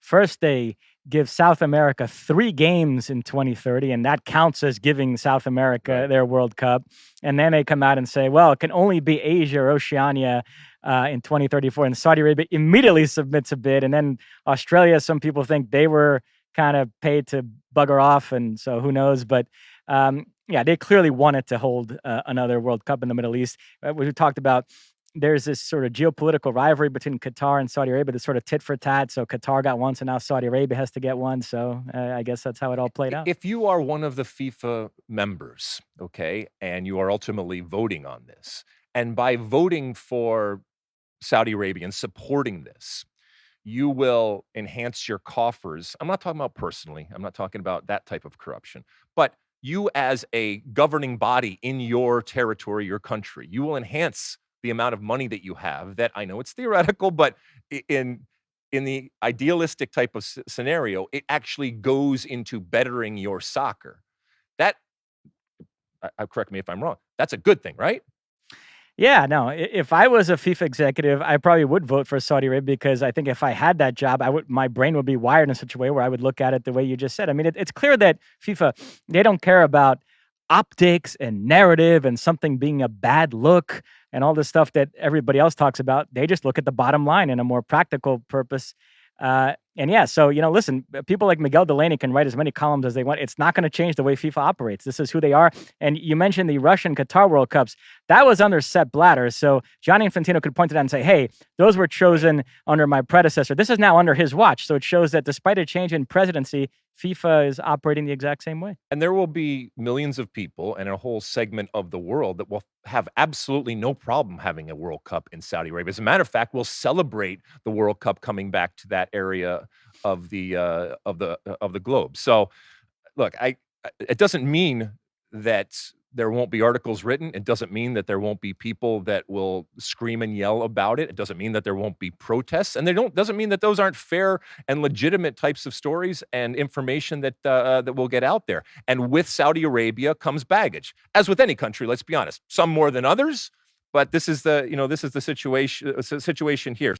first they give South America 3 games in 2030, and that counts as giving South America Right. their World Cup. And then they come out and say, well, it can only be Asia or Oceania in 2034. And Saudi Arabia immediately submits a bid. And then Australia, some people think they were kind of paid to bugger off. And so who knows? But yeah, they clearly wanted to hold another World Cup in the Middle East. We talked about there's this sort of geopolitical rivalry between Qatar and Saudi Arabia, this sort of tit for tat. So Qatar got one, so now Saudi Arabia has to get one. So I guess that's how it all played out. If you are one of the FIFA members, okay, and you are ultimately voting on this, and by voting for Saudi Arabia and supporting this, you will enhance your coffers. I'm not talking about personally. I'm not talking about that type of corruption, but you as a governing body in your territory, your country, you will enhance the amount of money that you have. That I know it's theoretical, but in the idealistic type of scenario, it actually goes into bettering your soccer. That, correct me if I'm wrong. That's a good thing, right? Yeah, no. If I was a FIFA executive, I probably would vote for Saudi Arabia because I think if I had that job, my brain would be wired in such a way where I would look at it the way you just said. I mean, it's clear that FIFA, they don't care about optics and narrative and something being a bad look and all this stuff that everybody else talks about. They just look at the bottom line in a more practical purpose. And yeah, so, listen, people like Miguel Delaney can write as many columns as they want. It's not going to change the way FIFA operates. This is who they are. And you mentioned the Russian Qatar World Cups. That was under Sepp Blatter. So Gianni Infantino could point to that and say, hey, those were chosen under my predecessor. This is now under his watch. So it shows that despite a change in presidency, FIFA is operating the exact same way. And there will be millions of people and a whole segment of the world that will have absolutely no problem having a World Cup in Saudi Arabia. As a matter of fact, we'll celebrate the World Cup coming back to that area of the globe. So, look, it doesn't mean that there won't be articles written. It doesn't mean that there won't be people that will scream and yell about it. It doesn't mean that there won't be protests, and doesn't mean that those aren't fair and legitimate types of stories and information that will get out there. And with Saudi Arabia comes baggage, as with any country. Let's be honest, some more than others, but this is the situation here.